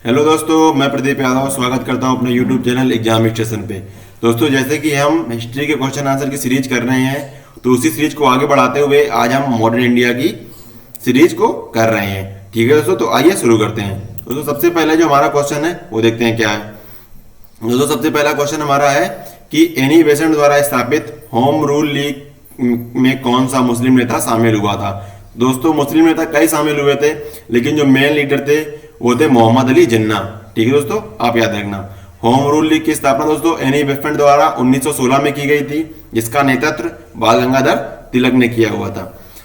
Hello दोस्तों, मैं प्रदीप यादव स्वागत करता हूं अपने यूट्यूब चैनल एग्जाम स्टेशन पे। दोस्तों, जैसे कि हम हिस्ट्री के क्वेश्चन आंसर की सीरीज कर रहे हैं, तो उसी सीरीज को आगे बढ़ाते हुए आज हम मॉडर्न इंडिया की सीरीज को कर रहे हैं। ठीक है दोस्तों, तो आइए शुरू करते हैं। दोस्तों, सबसे पहले जो हमारा क्वेश्चन है वो देखते हैं क्या है। दोस्तों, सबसे पहला क्वेश्चन हमारा है कि एनी बेसेंट द्वारा स्थापित होम रूल लीग में कौन सा मुस्लिम नेता शामिल हुआ था। दोस्तों, मुस्लिम नेता कई शामिल हुए थे, लेकिन जो मेन लीडर थे वो थे मोहम्मद अली जिन्ना। ठीक है दोस्तों, आप याद रखना। होम रूल लीग की स्थापना दोस्तों एनी बेसेंट द्वारा 1916 में की गई थी, जिसका नेतृत्व बाल गंगाधर तिलक ने किया हुआ था।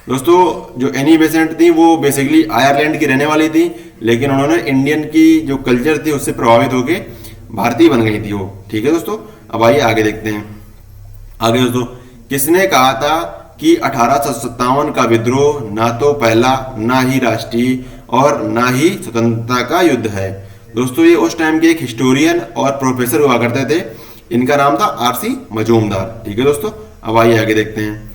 दोस्तों, जो एनी बेसेंट थी वो बेसिकली आयरलैंड की रहने वाली थी, लेकिन उन्होंने इंडियन की जो कल्चर थी उससे प्रभावित होकर भारतीय बन गई थी वो। ठीक है दोस्तों, अब आइए आगे देखते हैं। आगे दोस्तों, किसने कहा था कि 1857 का विद्रोह ना तो पहला, ना ही राष्ट्रीय और ना ही स्वतंत्रता का युद्ध है। दोस्तों, ये उस टाइम के एक हिस्टोरियन और प्रोफेसर हुआ करते थे। इनका नाम था आरसी मजूमदार। ठीक है दोस्तों, अब आइए आगे देखते हैं।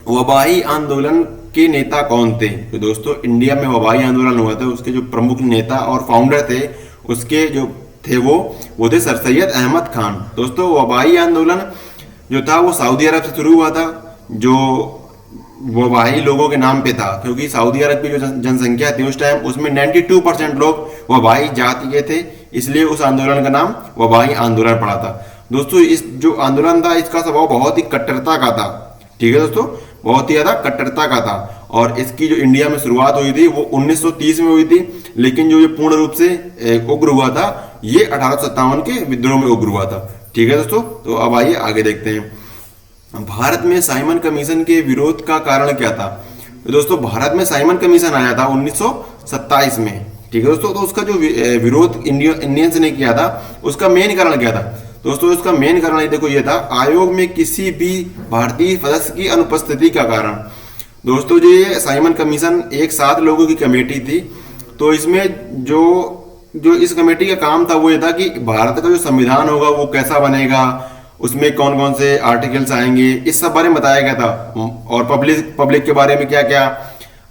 वबाई आंदोलन के नेता कौन थे। तो दोस्तों, इंडिया में वबाई आंदोलन हुआ था, उसके जो प्रमुख नेता और फाउंडर थे उसके जो थे वो थे सर सैयद अहमद खान। दोस्तों, वबाई आंदोलन जो था वो सऊदी अरब से शुरू हुआ था, जो वबाई लोगों के नाम पे था, क्योंकि सऊदी अरब की जो जनसंख्या थी उस टाइम उसमें 92% लोग वबाई जाति के थे, इसलिए उस आंदोलन का नाम वबाई आंदोलन पड़ा था। दोस्तों, इस जो आंदोलन था इसका स्वभाव बहुत ही कट्टरता का था। ठीक है दोस्तों, बहुत ही ज्यादा कट्टरता का था, और इसकी जो इंडिया में शुरुआत हुई थी वो 1930 में हुई थी, लेकिन जो ये पूर्ण रूप से उग्र हुआ था ये 1857 के विद्रोह में उग्र हुआ था। ठीक है दोस्तों, तो अब आइए आगे देखते हैं। भारत में साइमन कमीशन के विरोध का कारण क्या था। तो दोस्तों, भारत में साइमन कमीशन आया था 1927 में। ठीक है दोस्तों, तो उसका जो विरोध इंडियंस ने किया था उसका मेन कारण क्या था। दोस्तों, उसका मेन कारण देखो ये था, आयोग में किसी भी भारतीय सदस्य की अनुपस्थिति का कारण। दोस्तों, ये साइमन कमीशन एक 7 लोगों की कमेटी थी, तो इसमें जो इस कमेटी का काम था वो ये था कि भारत का जो संविधान होगा वो कैसा बनेगा, उसमें कौन कौन से आर्टिकल्स आएंगे, इस सब बारे में बताया गया था, और पब्लिक के बारे में क्या क्या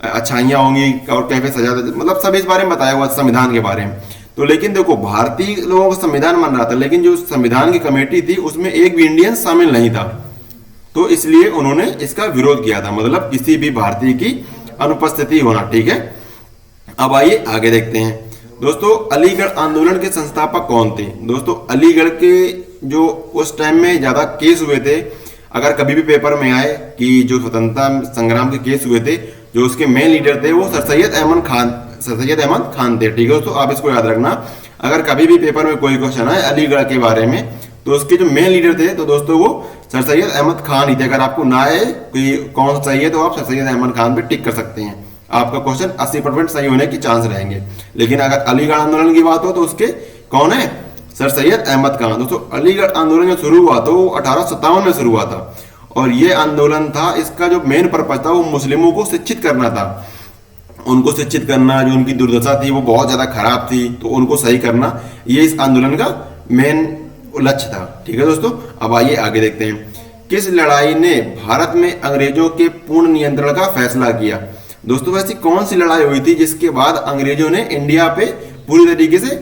अच्छाइयाँ होंगी और कैसे सजा, मतलब सब इस बारे में बताया हुआ संविधान के बारे में। तो लेकिन देखो, भारतीय लोगों का संविधान बन रहा था, लेकिन जो संविधान की कमेटी थी उसमें एक भी इंडियन शामिल नहीं था, तो इसलिए उन्होंने इसका विरोध किया था, मतलब किसी भी भारतीय की अनुपस्थिति होना। ठीक है, अब आइए आगे देखते हैं। दोस्तों, अलीगढ़ आंदोलन के संस्थापक कौन थे। दोस्तों, अलीगढ़ के जो उस टाइम में ज्यादा केस हुए थे, अगर कभी भी पेपर में आए कि जो स्वतंत्रता संग्राम के केस हुए थे, जो उसके मेन लीडर थे वो सर सैयद अहमद खान थे। ठीक है दोस्तों, आप इसको याद रखना। अगर कभी भी पेपर में कोई क्वेश्चन आए अलीगढ़ के बारे में, तो उसके जो मेन लीडर थे तो दोस्तों वो सर सैयद अहमद खान ही थे। अगर आपको ना आए कि कौन सही है तो आप सर सैयद अहमद खान पे टिक कर सकते हैं, आपका क्वेश्चन 80% सही होने की चांस रहेंगे। लेकिन अगर अलीगढ़ आंदोलन की बात हो तो उसके कौन है, सर सैयद अहमद खान। दोस्तों, अलीगढ़ आंदोलन जो शुरू हुआ था वो 1857 में शुरू हुआ था, और ये आंदोलन था, इसका जो मेन पर्पज था वो मुस्लिमों को शिक्षित करना था, उनको शिक्षित करना, जो उनकी दुर्दशा थी वो बहुत ज्यादा खराब थी तो उनको सही करना, ये इस आंदोलन का मेन लक्ष्य था। ठीक है दोस्तों, अब आइए आगे देखते हैं। किस लड़ाई ने भारत में अंग्रेजों के पूर्ण नियंत्रण का फैसला किया। दोस्तों, ऐसी कौन सी लड़ाई हुई थी जिसके बाद अंग्रेजों ने इंडिया पे पूरी तरीके से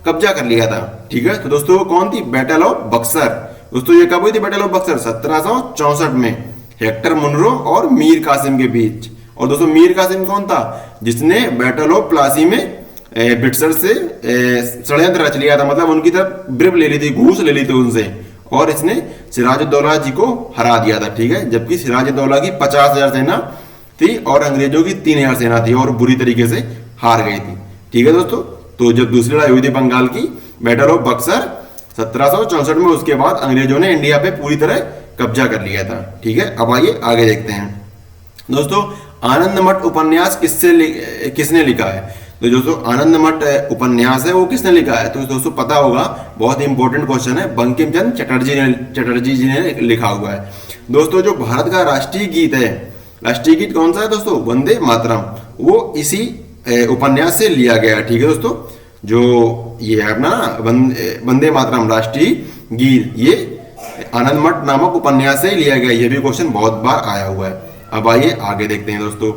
कब्जा कर लिया था। ठीक है, तो दोस्तों वो कौन थी, बैटल ऑफ बक्सर। दोस्तों, ये कब हुई थी बैटल ऑफ बक्सर, 1764 में, हेक्टर मुनरो और मीर कासिम के बीच। और दोस्तों, मीर कासिम कौन था, जिसने बैटल ऑफ प्लासी में ब्रिटिशर से षड्यंत्र रच लिया था, मतलब उनकी तरफ ब्रिब ले ली थी, घूस ले ली थी उनसे, और इसने सिराजुद्दौला जी को हरा दिया था। ठीक है, जबकि सिराजुद्दौला की 50,000 सेना थी और अंग्रेजों की 3,000 सेना थी, और बुरी तरीके से हार गई थी। ठीक है दोस्तों, तो जब दूसरी लड़ाई हुई थी बंगाल की, बैटल ऑफ बक्सर 1764 में, उसके बाद अंग्रेजों ने इंडिया पे पूरी तरह कब्जा कर लिया था। ठीक है, अब आइए आगे देखते हैं। दोस्तों, आनंद मठ उपन्यास किसने लिखा है। तो दोस्तों, आनंद मठ उपन्यास है वो किसने लिखा है, तो दोस्तों पता होगा, बहुत ही इंपॉर्टेंट क्वेश्चन है, बंकिम चंद्र चटर्जी जी ने लिखा हुआ है। दोस्तों, जो भारत का राष्ट्रीय गीत है, राष्ट्रीय गीत कौन सा है दोस्तों, वंदे मातरम, वो इसी उपन्यास से लिया गया। ठीक है दोस्तों, जो ये है अपना वंदे मातरम राष्ट्रीय गीत, ये आनंद मठ नामक उपन्यास से लिया गया। ये भी क्वेश्चन बहुत बार आया हुआ है। अब आइए आगे देखते हैं दोस्तों।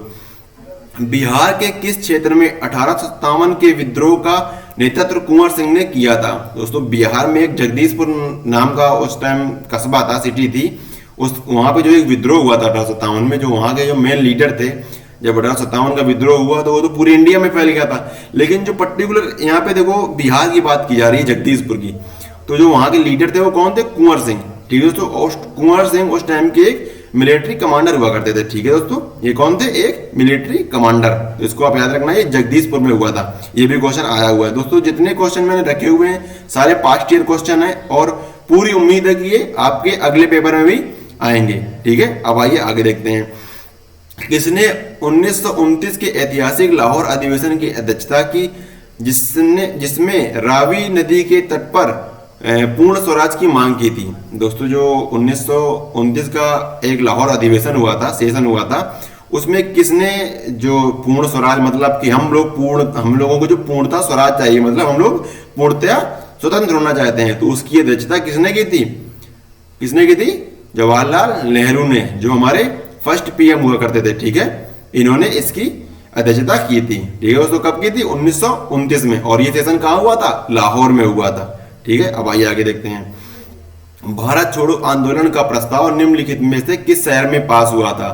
बिहार के किस क्षेत्र में 1857 के विद्रोह का नेतृत्व कुंवर सिंह ने किया था। दोस्तों बिहार में एक जगदीशपुर नाम का उस टाइम कस्बा था, सिटी थी, उस वहां पे जो एक विद्रोह हुआ था 1857 में, जो वहां के जो मेन लीडर थे, जब 1857 का विद्रोह हुआ तो वो तो पूरे इंडिया में फैल गया था। लेकिन जो पर्टिकुलर यहाँ पे देखो बिहार की बात की जा रही है, जगदीशपुर की, तो जो वहां के लीडर थे वो कौन थे? कुंवर सिंह। ठीक है दोस्तों, कुंवर सिंह उस टाइम के एक मिलिट्री कमांडर हुआ करते थे। ठीक है दोस्तों, ये कौन थे? एक मिलिट्री कमांडर। तो इसको आप याद रखना, ये जगदीशपुर में हुआ था। ये भी क्वेश्चन आया हुआ है दोस्तों। जितने क्वेश्चन मैंने रखे हुए हैं सारे पास्ट ईयर क्वेश्चन है और पूरी उम्मीद है कि ये आपके अगले पेपर में भी आएंगे। ठीक है, अब आइए आगे देखते हैं। किसने 1929 के ऐतिहासिक लाहौर अधिवेशन की अध्यक्षता की, जिसमें रावी नदी के तट पर पूर्ण स्वराज की मांग की थी? दोस्तों जो 1929 का एक लाहौर अधिवेशन हुआ था, सेशन हुआ था, उसमें किसने जो पूर्ण स्वराज, मतलब कि हम लोगों को जो पूर्णता स्वराज चाहिए, मतलब हम लोग पूर्णतया स्वतंत्र होना चाहते हैं, तो उसकी अध्यक्षता किसने की थी? किसने की थी? जवाहरलाल नेहरू ने, जो हमारे फर्स्ट पीएम हुआ करते थे। ठीक है, इन्होंने इसकी अध्यक्षता की थी। ठीक है दोस्तों, कब की थी? 1929 में। और ये सेशन कहाँ हुआ था? लाहौर में हुआ था। ठीक है, अब आइए आगे देखते हैं। भारत छोड़ो आंदोलन का प्रस्ताव निम्नलिखित में से किस शहर में पास हुआ था?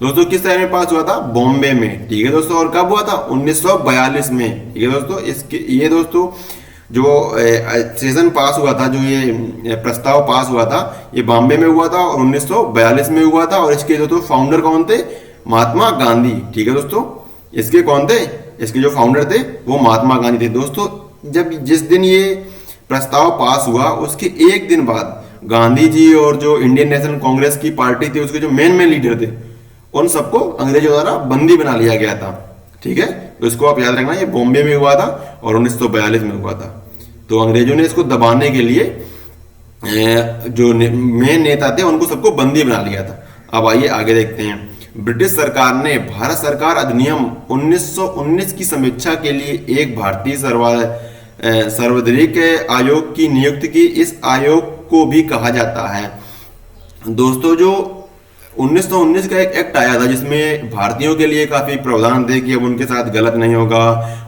दोस्तों किस शहर में पास हुआ था? बॉम्बे में। ठीक है दोस्तों, और कब हुआ था? 1942 में। ठीक है दोस्तों, ये दोस्तों जो सेशन पास हुआ था, जो ये प्रस्ताव पास हुआ था, ये बॉम्बे में हुआ था और 1942 में हुआ था। और इसके दोस्तों फाउंडर कौन थे? महात्मा गांधी। ठीक है दोस्तों, इसके कौन थे? इसके जो फाउंडर थे वो महात्मा गांधी थे। दोस्तों जिस दिन ये प्रस्ताव पास हुआ उसके एक दिन बाद गांधी जी और जो इंडियन नेशनल कांग्रेस की पार्टी थी, उसके जो मेन लीडर थे, उन सबको अंग्रेजों द्वारा बंदी बना लिया गया था। ठीक है, तो इसको आप याद रखना, ये बॉम्बे में हुआ था और 1942 में हुआ था। तो अंग्रेजों ने इसको दबाने के लिए जो मेन नेता थे उनको सबको बंदी बना लिया था। अब आइए आगे देखते हैं। ब्रिटिश सरकार ने भारत सरकार अधिनियम 1919 की समीक्षा के लिए एक भारतीय सर्वदलीय आयोग की नियुक्ति की। इस आयोग को भी कहा जाता है दोस्तों, जो 1919 का एक एक्ट आया था जिसमें भारतीयों के लिए काफी प्रावधान थे कि अब उनके साथ गलत नहीं होगा,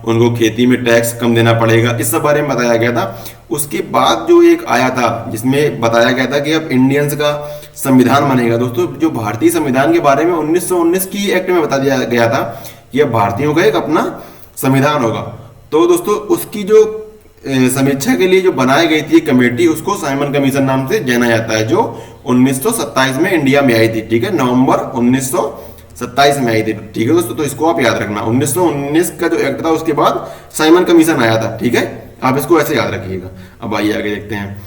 उनको खेती में टैक्स कम देना पड़ेगा, इस सब बारे में बताया गया था। उसके बाद जो एक आया था जिसमें बताया गया था कि अब इंडियंस का संविधान बनेगा। दोस्तों जो भारतीय संविधान के बारे में 1919 की एक्ट में बता दिया गया था कि अब भारतीयों का एक अपना संविधान होगा। तो दोस्तों उसकी जो समीक्षा के लिए जो बनाई गई थी कमेटी, उसको साइमन कमीशन नाम से जाना जाता है, जो 1927 में इंडिया में आई थी। ठीक है, नवंबर 1927 में आई थी। ठीक है दोस्तों, तो इसको आप याद रखना। 1919 का जो एक्ट था उसके बाद साइमन कमीशन आया था। ठीक है, आप इसको ऐसे याद रखिएगा। अब आइए आगे देखते हैं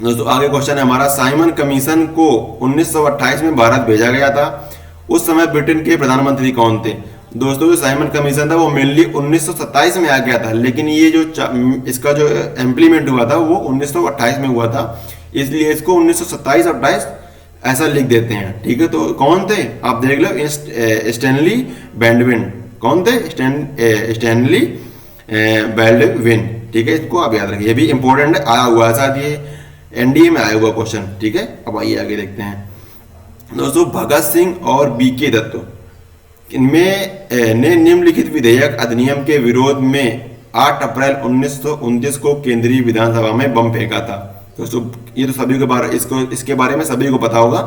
दोस्तों। आगे क्वेश्चन है हमारा, साइमन कमीशन को 1928 में भारत भेजा गया था। उस समय ब्रिटेन के प्रधानमंत्री कौन थे? दोस्तों जो साइमन कमीशन था वो मेनली 1927 में आ गया था, लेकिन ये जो इसका जो इम्प्लीमेंट हुआ था वो 1928 में हुआ था, इसलिए इसको 1927 और 28 ऐसा लिख देते हैं। ठीक है, तो कौन थे आप देख लो, स्टैनली बेल्डविन। कौन थे? स्टैनली बेल्डविन। ठीक है, इसको आप याद रखिए, ये भी इंपॉर्टेंट आया हुआ है, साथ ये एनडीए में आया हुआ क्वेश्चन। ठीक है, अब आइए आगे देखते हैं दोस्तों। भगत सिंह और बीके दत्त इनमें ने निम्नलिखित विधेयक अधिनियम के विरोध में 8 अप्रैल 1929 को केंद्रीय विधानसभा में बम फेंका था। दोस्तों ये तो सभी को इसके बारे में सभी को पता होगा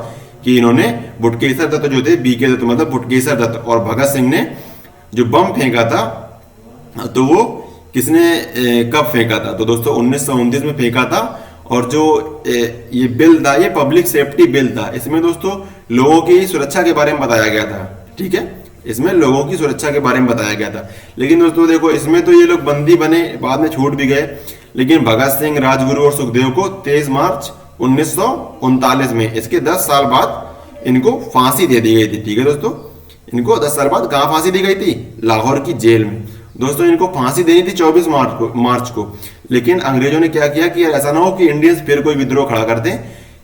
कि इन्होंने बुटकेश्वर दत्त जो थे, बीके दत्त मतलब बुटकेश्वर दत्त और भगत सिंह ने जो बम फेंका था, तो वो किसने कब फेंका था? तो दोस्तों 1929 में फेंका था। और जो ये बिल था, ये पब्लिक सेफ्टी बिल था। इसमें दोस्तों लोगों की सुरक्षा के बारे में बताया गया था। ठीक है, इसमें लोगों की सुरक्षा के बारे में बताया गया था। लेकिन दोस्तों देखो, इसमें तो ये लोग बंदी बने, बाद में छूट भी गए, लेकिन भगत सिंह, राजगुरु और सुखदेव को 23 मार्च 1939 में, इसके 10 साल बाद इनको फांसी दे दी गई थी। ठीक है दोस्तों, इनको 10 साल बाद कहाँ फांसी दी गई थी? लाहौर की जेल में। दोस्तों इनको फांसी देनी थी 24 मार्च को, लेकिन अंग्रेजों ने क्या किया कि ऐसा ना हो कि इंडियंस फिर कोई विद्रोह खड़ा कर दें,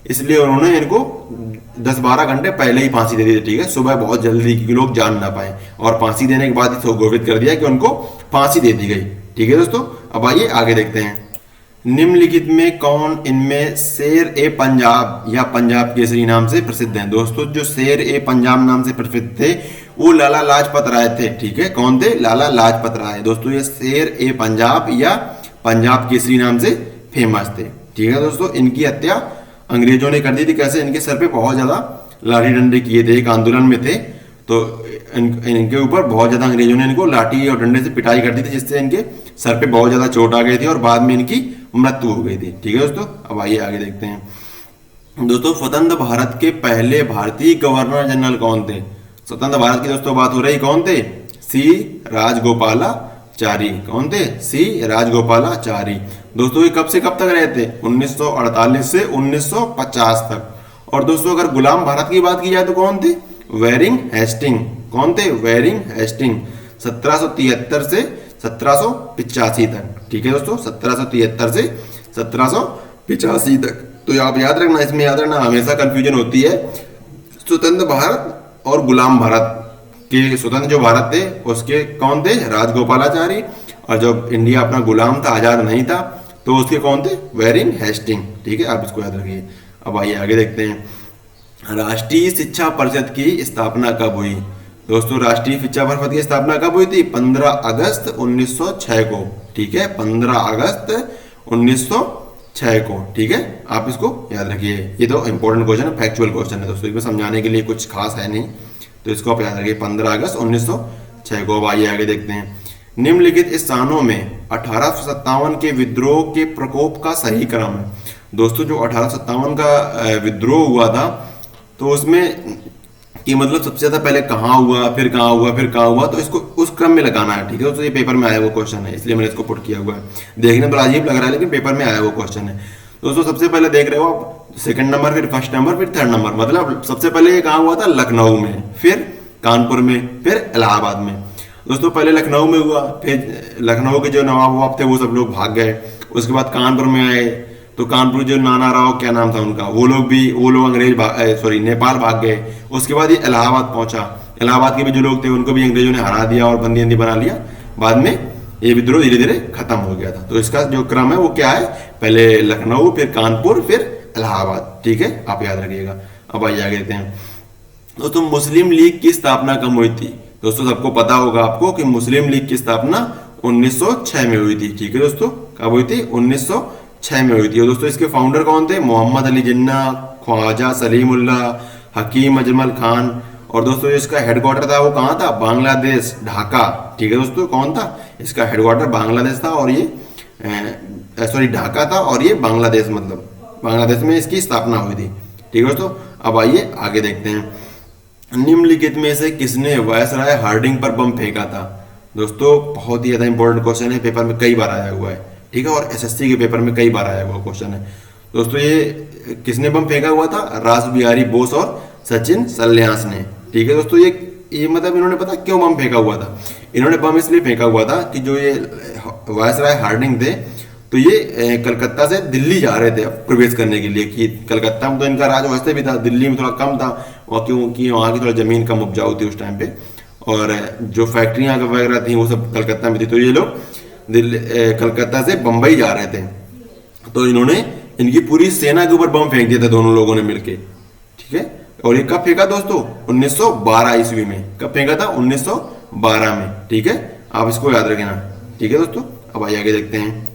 इसलिए उन्होंने इनको 10-12 घंटे पहले ही फांसी दे दी थी। ठीक है, सुबह बहुत जल्दी कि लोग जान ना पाए, और फांसी देने के बाद इसको घोषित कर दिया कि उनको फांसी दे दी गई। ठीक है दोस्तों, अब आइए आगे देखते हैं। निम्नलिखित में कौन इनमें शेर ए पंजाब या पंजाब केसरी नाम से प्रसिद्ध हैं? दोस्तों जो शेर ए पंजाब नाम से प्रसिद्ध थे वो लाला लाजपत राय थे। ठीक है, कौन थे? लाला लाजपत राय। दोस्तों ये शेर ए पंजाब या पंजाब केसरी नाम से फेमस थे। ठीक है दोस्तों, इनकी हत्या अंग्रेजों ने कर दी थी। कैसे? इनके सर पे बहुत ज्यादा लाठी डंडे किए थे, एक आंदोलन में थे तो इनके ऊपर बहुत ज्यादा अंग्रेजों ने इनको लाठी और डंडे से पिटाई कर दी थी, जिससे इनके सर पे बहुत ज्यादा चोट आ गई थी और बाद में इनकी मृत्यु हो गई थी। ठीक है दोस्तों, अब आइए आगे देखते हैं। दोस्तों स्वतंत्र भारत के पहले भारतीय गवर्नर जनरल कौन थे? स्वतंत्र भारत की दोस्तों बात हो रही, कौन थे? सी राजगोपालाचारी। कौन थे? सी राजगोपालाचारी। दोस्तों ये कब से कब तक रहे थे? 1948 से 1950 तक। और दोस्तों अगर गुलाम भारत की बात की जाए तो कौन थे? Warren Hasting. कौन थे? Warren Hasting. 1773 से 1785 तक। ठीक है दोस्तों, 1773 से 1785 तक। तो आप याद रखना, इसमें याद रखना, हमेशा कंफ्यूजन होती है स्वतंत्र भारत और गुलाम भारत के। स्वतंत्र जो भारत थे उसके कौन थे? राजगोपालाचारी। और जब इंडिया अपना गुलाम था, आजाद नहीं था, तो उसके कौन थे? Warren Hasting. ठीक है, आप इसको याद रखिए। अब आइए आगे देखते हैं। राष्ट्रीय शिक्षा परिषद की स्थापना कब हुई? दोस्तों राष्ट्रीय शिक्षा परिषद की स्थापना कब हुई थी? 15 अगस्त 1906 को। ठीक है, 15 अगस्त 1906 को। ठीक है, आप इसको याद रखिए। ये तो इंपॉर्टेंट क्वेश्चन है, फैक्चुअल क्वेश्चन है दोस्तों, इसमें समझाने के लिए कुछ खास है नहीं, तो इसको आप याद रखिए, 15 अगस्त 1906 को। अब आइए आगे देखते हैं। निम्नलिखित स्थानों में 1857 के विद्रोह के प्रकोप का सही क्रम है। दोस्तों जो 1857 का विद्रोह हुआ था, तो उसमें कि मतलब सबसे ज्यादा पहले कहाँ हुआ, फिर कहाँ हुआ, फिर कहाँ हुआ, तो इसको उस क्रम में लगाना है। ठीक है दोस्तों, ये पेपर में आया वो क्वेश्चन है, इसलिए मैंने इसको पुट किया हुआ है। देखने में तो अजीब लग रहा है, लेकिन पेपर में आया वो क्वेश्चन है। दोस्तों सबसे पहले देख रहे हो आप, सेकंड नंबर, फिर फर्स्ट नंबर, फिर थर्ड नंबर। मतलब सबसे पहले ये कहाँ हुआ था? लखनऊ में, फिर कानपुर में, फिर इलाहाबाद में। दोस्तों पहले लखनऊ में हुआ, फिर लखनऊ के जो नवाब ववाब थे वो सब लोग भाग गए। उसके बाद कानपुर में आए, तो कानपुर जो नाना राव क्या नाम था उनका, वो लोग अंग्रेज नेपाल भाग गए। उसके बाद ये इलाहाबाद पहुंचा। इलाहाबाद के भी जो लोग थे उनको भी अंग्रेजों ने हरा दिया और बंदी बना लिया। बाद में ये विद्रोह धीरे धीरे खत्म हो गया था। तो इसका जो क्रम है वो क्या है? पहले लखनऊ, फिर कानपुर, फिर इलाहाबाद। ठीक है, आप याद रखिएगा। अब आइए आगे देखते हैं। दोस्तों मुस्लिम लीग की स्थापना कब हुई थी? दोस्तों सबको पता होगा आपको कि मुस्लिम लीग की स्थापना 1906 में हुई थी। ठीक है दोस्तों, कब हुई थी? 1906 में हुई थी। और दोस्तों इसके फाउंडर कौन थे? मोहम्मद अली जिन्ना, ख्वाजा सलीमुल्लाह, हकीम अजमल खान। और दोस्तों इसका हेडक्वार्टर था वो कहाँ था? बांग्लादेश, ढाका। ठीक है दोस्तों, कौन था? इसका हेडक्वार्टर बांग्लादेश था, और ये ढाका था, और ये बांग्लादेश, मतलब बांग्लादेश में इसकी स्थापना हुई थी। ठीक है दोस्तों, अब आइए आगे देखते हैं। निम्नलिखित में से किसने वायसराय हार्डिंग पर बम फेंका था? दोस्तों बहुत ही ज्यादा इंपॉर्टेंट क्वेश्चन है, पेपर में कई बार आया हुआ है। ठीक है, और एसएससी के पेपर में कई बार आया हुआ क्वेश्चन है। दोस्तों ये किसने बम फेंका हुआ था? रास बिहारी बोस और सचिन सल्यास ने। ठीक है दोस्तों, ये मतलब इन्होंने पता क्यों बम फेंका हुआ था? इन्होंने बम इसलिए फेंका हुआ था कि जो ये वायसराय हार्डिंग थे, तो ये कलकत्ता से दिल्ली जा रहे थे प्रवेश करने के लिए। कि कलकत्ता में तो इनका राज वैसे भी था, दिल्ली में थोड़ा कम था, और क्योंकि वहाँ की थोड़ा जमीन कम उपजाऊ थी उस टाइम पे, और जो फैक्ट्रियाँ वगैरह थी वो सब कलकत्ता में थी। तो ये लोग कलकत्ता से बम्बई जा रहे थे, तो इन्होंने इनकी पूरी सेना के ऊपर बम फेंक दिया था दोनों लोगों ने मिलके। ठीक है, और ये कब फेंका दोस्तों? 1912 ईस्वी में। कब फेंका था? 1912 में। ठीक है, आप इसको याद रखना। ठीक है दोस्तों, अब आइए आगे देखते हैं।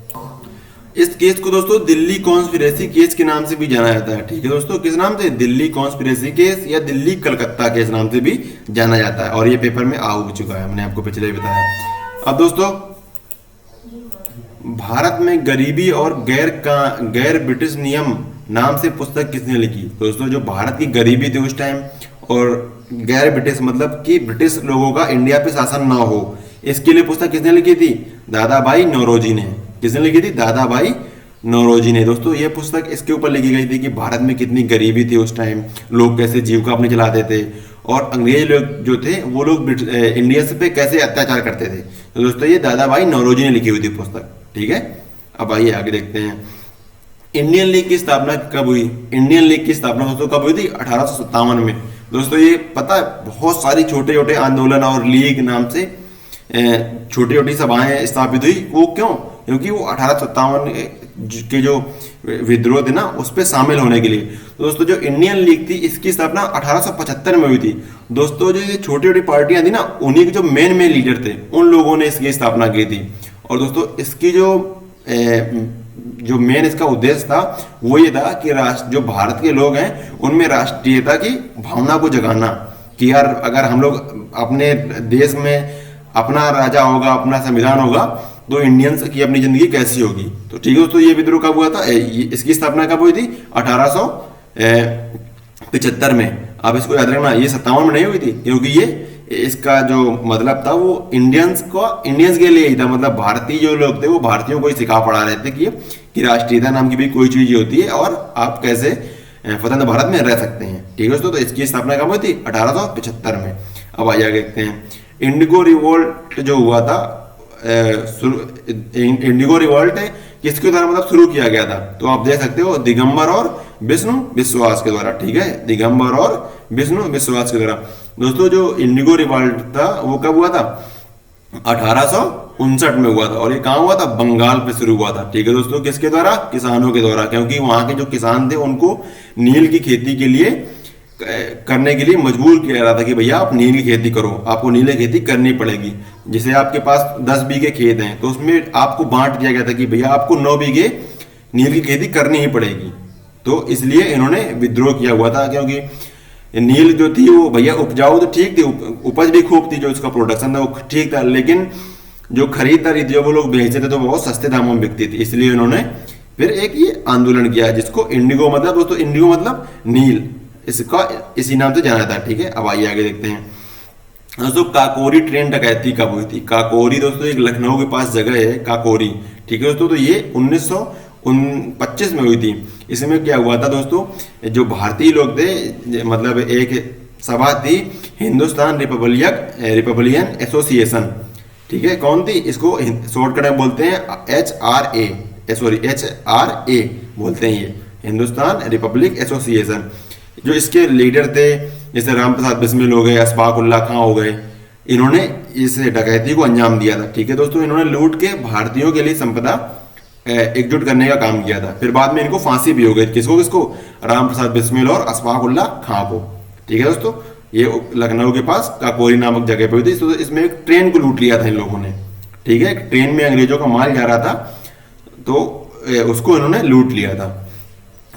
इस केस को दोस्तों दिल्ली कॉन्स्पिरेसी केस के नाम से भी जाना जाता है। ठीक है दोस्तों, किस नाम से? दिल्ली कॉन्स्पिरेसी केस या दिल्ली कलकत्ता केस नाम से भी जाना जाता है, और ये पेपर में आ चुका है, मैंने आपको पिछले ही बताया। अब दोस्तों भारत में गरीबी और गैर ब्रिटिश नियम नाम से पुस्तक किसने लिखी? दोस्तों जो भारत की गरीबी थी उस टाइम, और गैर ब्रिटिश मतलब कि ब्रिटिश लोगों का इंडिया पे शासन ना हो, इसके लिए पुस्तक किसने लिखी थी? दादा भाई नौरोजी ने। किसने लिखी थी? दादा भाई नौरोजी ने। दोस्तों ये पुस्तक इसके ऊपर लिखी गई थी कि भारत में कितनी गरीबी थी उस टाइम, लोग कैसे जीविका अपनी चलाते थे, और अंग्रेज लोग जो थे वो लोग इंडिया पे कैसे अत्याचार करते थे। तो दोस्तों ये दादा भाई नौरोजी ने लिखी हुई थी पुस्तक। ठीक है, अब आइए आगे देखते हैं। इंडियन लीग की स्थापना कब हुई? इंडियन लीग की स्थापना दोस्तों कब हुई थी? 1857 में। दोस्तों ये पता है, बहुत सारी छोटे छोटे आंदोलन और लीग नाम से छोटी छोटी सभाएं स्थापित हुई। वो क्यों? क्योंकि वो 1857 के जो विद्रोह थे ना उस पर शामिल होने के लिए। तो दोस्तों जो इंडियन लीग थी इसकी स्थापना 1875 में हुई थी। दोस्तों जो ये छोटी छोटी पार्टियां थी ना उन्हीं के जो मेन लीडर थे उन लोगों ने इसकी स्थापना की थी। और दोस्तों इसकी जो मेन इसका उद्देश्य था वो ये था कि जो भारत के लोग हैं उनमें राष्ट्रीयता की भावना को जगाना, कि यार अगर हम लोग अपने देश में अपना राजा होगा, अपना संविधान होगा, तो इंडियंस की अपनी जिंदगी कैसी होगी। तो ठीक है दोस्तों, ये विद्रोह कब हुआ था, इसकी स्थापना कब हुई थी, 1875 में। आप इसको याद रखना, ये 57 में नहीं हुई थी, क्योंकि ये इसका जो मतलब था वो इंडियंस के लिए ही था। मतलब भारतीय जो लोग थे वो भारतीयों को ही सिखा पढ़ा रहे थे कि राष्ट्रीयता नाम की भी कोई चीज होती है और आप कैसे स्वतंत्र भारत में रह सकते हैं। ठीक है दोस्तों, तो इसकी स्थापना कब हुई थी, 1875 में। अब आइए देखते हैं इंडिगो रिवोल्ट जो हुआ था। इंडिगो रिवोल्ट किसके द्वारा मतलब शुरू किया गया था, तो आप देख सकते हो दिगंबर और विष्णु विश्वास के द्वारा। ठीक है, दिगंबर और विष्णु विश्वास के द्वारा। दोस्तों जो इंडिगो रिवोल्ट था वो कब हुआ था, 1859 में हुआ था, और ये कहाँ हुआ था, बंगाल पे शुरू हुआ था। ठीक है दोस्तों, किसके द्वारा, किसानों के द्वारा, क्योंकि वहां के जो किसान थे उनको नील की खेती के लिए करने के लिए मजबूर किया जा रहा था कि भैया आप नील की खेती करो, आपको नील की खेती करनी पड़ेगी। जैसे आपके पास 10 बीघे खेत हैं तो उसमें आपको बांट दिया गया था कि भैया आपको 9 बीघे नील की खेती करनी ही पड़ेगी। तो इसलिए इन्होंने विद्रोह किया हुआ था, क्योंकि नील जो थी वो भैया उपजाऊ तो ठीक थी, उपज भी खूब थी, जो उसका प्रोडक्शन था वो ठीक था, लेकिन जो खरीदारी थी, जो वो लोग बेचते थे तो बहुत सस्ते दामों में बिकती थी। इसलिए इन्होंने फिर एक ये आंदोलन किया जिसको इंडिगो मतलब, दोस्तों इंडिगो मतलब नील, इसका इसी नाम से जाना था। ठीक है, अब आइए आगे देखते हैं दोस्तों काकोरी ट्रेन डकैती कब हुई थी। काकोरी दोस्तों एक लखनऊ के पास जगह है काकोरी। ठीक है दोस्तों, तो ये 1925 में हुई थी। इसमें क्या हुआ था दोस्तों, जो भारतीय लोग थे, मतलब एक सभा थी हिंदुस्तान रिपब्लिकन एसोसिएशन। ठीक है, कौन थी, इसको शॉर्टकट में बोलते हैं HRA बोलते हैं, ये हिंदुस्तान रिपब्लिक एसोसिएशन। जो इसके लीडर थे जैसे राम प्रसाद बिस्मिल हो गए, अशफाक उल्लाह खां हो गए, इन्होंने इस डकैती को अंजाम दिया था। ठीक है दोस्तों, इन्होंने लूट के भारतीयों के लिए संपदा एकजुट करने का काम किया था। फिर बाद में इनको फांसी भी हो गई, किसको, राम प्रसाद बिस्मिल और अशफाक उल्लाह खां को। ठीक है दोस्तों, ये लखनऊ के पास काकोरी नामक जगह पर हुई थी। तो इसमें एक ट्रेन को लूट लिया था इन लोगों ने। ठीक है, ट्रेन में अंग्रेजों का माल जा रहा था तो उसको इन्होंने लूट लिया था।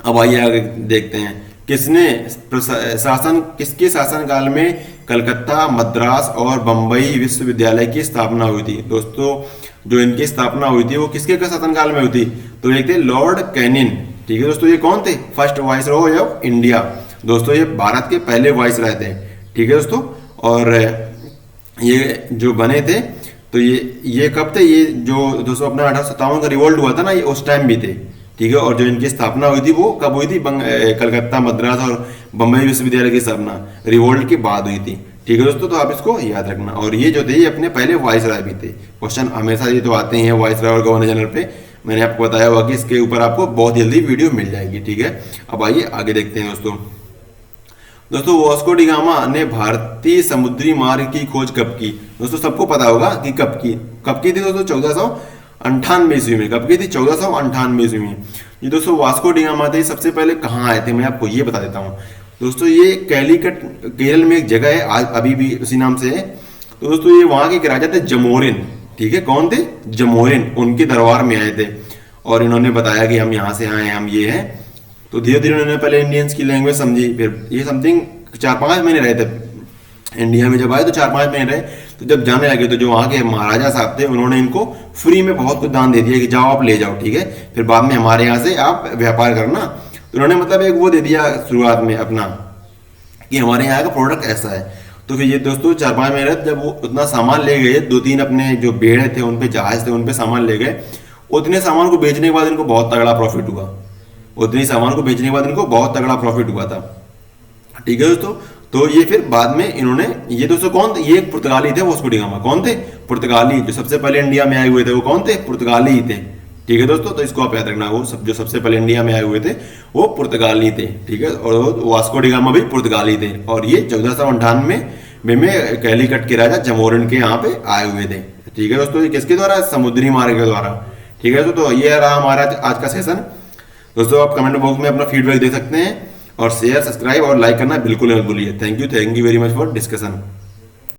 अब आइए आगे देखते हैं किसके शासनकाल में कलकत्ता, मद्रास और बंबई विश्वविद्यालय की स्थापना हुई थी। दोस्तों जो इनकी स्थापना हुई थी वो किसके शासनकाल में हुई थी, तो एक थे लॉर्ड कैनिन। ठीक है दोस्तों, ये कौन थे, फर्स्ट वाइसरॉय ऑफ इंडिया। दोस्तों ये भारत के पहले वाइसरॉय थे। ठीक है दोस्तों, और ये जो बने थे तो ये कब थे, ये जो दोस्तों अपना 1857 का रिवोल्ट हुआ था ना, ये उस टाइम भी थे। ठीक है, और जो इनकी स्थापना हुई थी वो कब हुई थी, कलकत्ता, मद्रास और बंबई विश्वविद्यालय की स्थापना रिवोल्ट के बाद हुई थी। ठीक है दोस्तों, तो आप इसको याद रखना। और ये जो थे ये अपने पहले वाइसरॉय भी थे। क्वेश्चन हमेशा ये तो आते हैं वाइसरॉय और गवर्नर जनरल पे, मैंने आपको बताया हुआ कि इसके ऊपर आपको बहुत जल्दी वीडियो मिल जाएगी। ठीक है, अब आइए आगे देखते हैं दोस्तों वास्को डी गामा ने भारतीय समुद्री मार्ग की खोज कब की। दोस्तों सबको पता होगा कि कब की थी दोस्तों, 1498 ईस्वी में। कब की थी, 1498 ईस्वी में। ये दोस्तों वास्को डी गामा थे, सबसे पहले कहाँ आए थे मैं आपको ये बता देता हूँ। दोस्तों ये कैलीकट केरल में एक जगह है, आज अभी भी उसी नाम से है। तो दोस्तों ये वहाँ के एक राजा थे जमोरिन। ठीक है, कौन थे, जमोरिन, उनके दरबार में आए थे और इन्होंने बताया कि हम यहाँ से आए, हम ये हैं। तो धीरे धीरे उन्होंने पहले इंडियंस की लैंग्वेज समझी, फिर ये समथिंग 4-5 महीने रहे थे इंडिया में। जब आए तो 4-5 महीने रहे, तो जब जाने लगे तो जो वहाँ के महाराजा साहब थे उन्होंने इनको फ्री में बहुत कुछ दान दे दिया कि जाओ आप ले जाओ। ठीक है, फिर बाद में हमारे यहाँ से आप व्यापार करना। तो उन्होंने मतलब एक वो दे दिया शुरुआत में अपना कि हमारे यहाँ का प्रोडक्ट ऐसा है। तो फिर ये दोस्तों 4-5 महीने रहे, जब वो उतना सामान ले गए, 2-3 अपने जो बेड़े थे उन पे, जहाज थे उन पे सामान ले गए, उतने सामान को बेचने के बाद इनको बहुत तगड़ा प्रॉफिट हुआ। उतनी सामान को बेचने के बाद इनको बहुत तगड़ा प्रॉफिट हुआ था। ठीक है दोस्तों, तो ये फिर बाद में इन्होंने, ये दोस्तों कौन थे, ये पुर्तगाली थे वास्को डी गामा। कौन थे, पुर्तगाली। जो सबसे पहले इंडिया में आए हुए थे वो कौन थे, पुर्तगाली ही थे। ठीक है दोस्तों, तो इसको आप याद रखना, वो जो सबसे पहले इंडिया में आए हुए थे वो पुर्तगाली थे। ठीक है, और वास्को डी गामा भी पुर्तगाली थे। और ये 1498 में कैलीकट के राजा जमोरिन के यहाँ पे आए हुए थे। ठीक है दोस्तों, ये किसके द्वारा, समुद्री मार्ग के द्वारा। ठीक है दोस्तों, तो ये रहा हमारा आज का सेशन। दोस्तों आप कमेंट बॉक्स में अपना फीडबैक दे सकते हैं और शेयर, सब्सक्राइब और लाइक करना बिल्कुल मत भूलिए। Thank you very much for discussion.